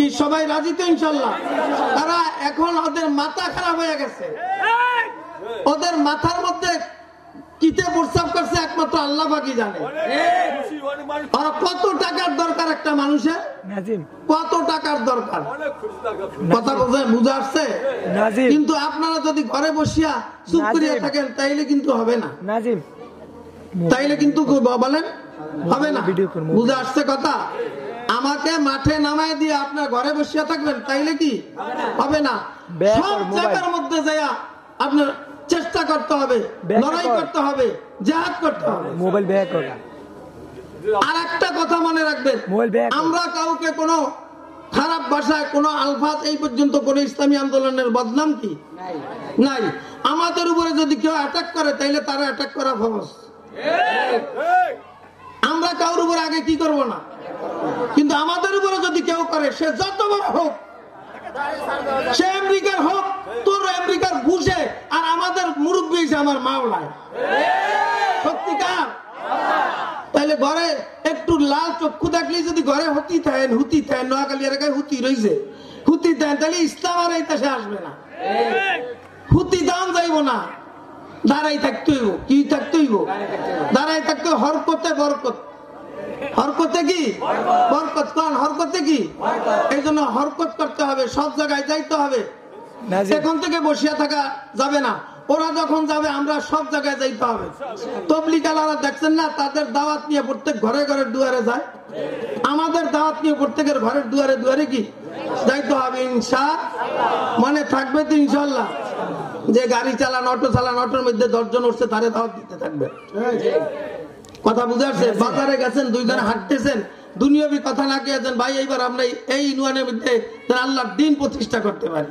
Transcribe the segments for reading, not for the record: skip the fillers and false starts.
কি সবাই রাজি তো ইনশাল্লাহ? তারা এখন ওদের মাথা খারাপ হয়ে গেছে, ওদের মাথার মধ্যে কিতে প্রস্তাব করছে একমাত্র আল্লাহ পাকই জানে। আর কত টাকার দরকার একটা মানুষের, কত টাকার দরকার, কথা বুঝা আসছে? কিন্তু আপনারা যদি ঘরে বসিয়া চুপ করিয়া থাকেন তাইলে কিন্তু হবে না, তাইলে কিন্তু বলেন হবে না। বুঝা আসছে কথা? আমাকে মাঠে নামায় দিয়ে আপনার ঘরে বসিয়া থাকবেন তাইলে কি হবে না। সব জায়গার মধ্যে যাইয়া আপনার চেষ্টা করতে হবে, লড়াই করতে হবে, জিহাদ করতে হবে। মোবাইল ব্যাক করা। আর একটা কথা মনে রাখবেন, আমরা কাউকে কোনো খারাপ ভাষায় কোনো আলফাজ এই পর্যন্ত কোন ইসলামী আন্দোলনের বদনাম কি নাই। আমাদের উপরে যদি কেউ অ্যাটাক করে তাইলে তারা অ্যাটাক করা ফরজ। আমরা কারোর উপরে আগে কি করব না, কিন্তু আমাদের উপরে যদি কেউ করে, সে যত বড় হোক, সে আমেরিকার হোক, তোর আমেরিকার ঘুষে, আর আমাদের মুরব্বী হিসেবে আমার মাওলায় সত্যিকার, তাইলে ঘরে একটু লাল চক্ষু দেখলে যদি ঘরে হুতি থাকেন নোয়াখালী এলাকায় হুতি রয়েছে, হুতি থাকেন, তাহলে ইসলাম আর এই দেশে আসবে না, হুতি দাম যাইব না, দাঁড়াই থাকতে হইব। কি থাকতে হইব? দাঁড়াই থাকতে হরকতে বরকত। হরকতে কি বরকত, কোন হরকতে কি? এই জন্য হরকত করতে হবে, সব জায়গায় যাইতে হবে, এখন থেকে বসিয়া থাকা যাবে না। ওরা যখন যাবে আমরা সব জায়গায় যাইতে হবে। তবলিগালারা দেখছেন না, তাদের দাওয়াত নিয়ে প্রত্যেক ঘরে ঘরে দুয়ারে যায়, আমাদের দাওয়াত নিয়ে প্রত্যেকের ঘরের দুয়ারে দুয়ারে কি যাইতে হবে। ইনশাআল্লাহ মনে থাকবে তো ইনশাআল্লাহ, যে গাড়ি চালান, অটো চালান, অটোর মধ্যে 10 জন উঠছে, তারে দাওয়াত দিতে থাকবে। কথা বুঝাচ্ছে? বাজারে গেছেন, 2 জন হাঁটতেছেন, দুনিয়াবি কথা না গিয়েছেন, ভাই এইবার আমরা এই ইউনিয়নের মধ্যে আল্লাহর দ্বীন প্রতিষ্ঠা করতে পারি,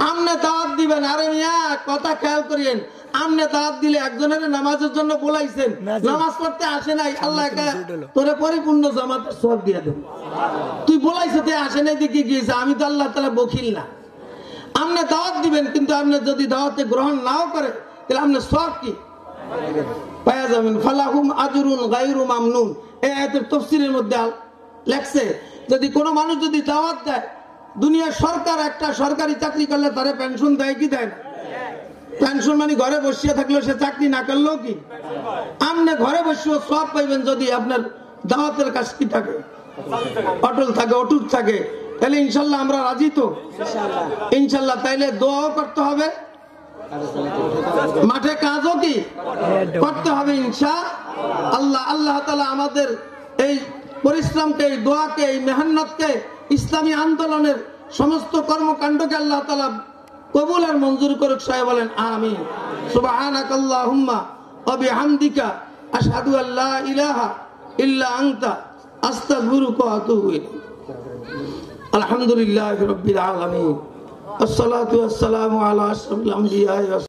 আমনে দাওয়াত দিবেন। আরে মিয়া কথা খেয়াল করিয়েন, আমনে দাওয়াত দিলে একজনের নামাজের জন্য বলাইছেন, নামাজ পড়তে আসে নাই, আল্লাহ তোরে পরিপূর্ণ জামাতের সওয়াব দিয়ে দেব। তুই বলাইছ তে আসে নাই দেখে গিয়েছে, আমি তো আল্লাহ তাআলা বখিল না। আমনে দাওয়াত দিবেন, কিন্তু আপনি যদি দাওয়াতে গ্রহণ নাও করে তাহলে আপনি সওয়াব কি পাওয়া যাবেন। ফালাহুম আজরুন গায়রু মামনুন, এই আয়াতের তাফসীরের মধ্যে লেখছে, যদি কোনো মানুষ যদি দাওয়াত দেয়, দুনিয়ার সরকার একটা সরকারি চাকরি করলে তারে পেনশন দেয় কি দেয় না? পেনশন মানে ঘরে বসিয়ে থাকলেও সে চাকরি না করলেও কি আপনি ঘরে বসেও সওয়াব পাইবেন যদি আপনার দাওয়াতের কাজ কি থাকে, অটল থাকে, অটুট থাকে। তাহলে ইনশাল্লাহ আমরা রাজি তো ইনশাল্লাহ। তাইলে দোয়াও করতে হবে, মাঠে কাজও কি করতে হবে ইনশাআল্লাহ। আল্লাহ তাআলা আমাদের এই পরিশ্রমকে, এই দোয়াকে, এই মেহনতকে, ইসলামী আন্দোলনের সমস্ত কর্মকাণ্ডকে আল্লাহ তাআলা কবুল আর মঞ্জুর করুক। সবাই বলেন আমিন। সুবহানাকাল্লাহুম্মা ওয়া বিহামদিকা আশহাদু আল্লা ইলাহা ইল্লা আনতা আস্তাগফিরুকা ওয়া আতুবু ইলাইক। আলহামদুলিল্লাহি রাব্বিল আলামিন। আসসালাতু ওয়াসসালামু আলা আশরাফিল আমবিয়া।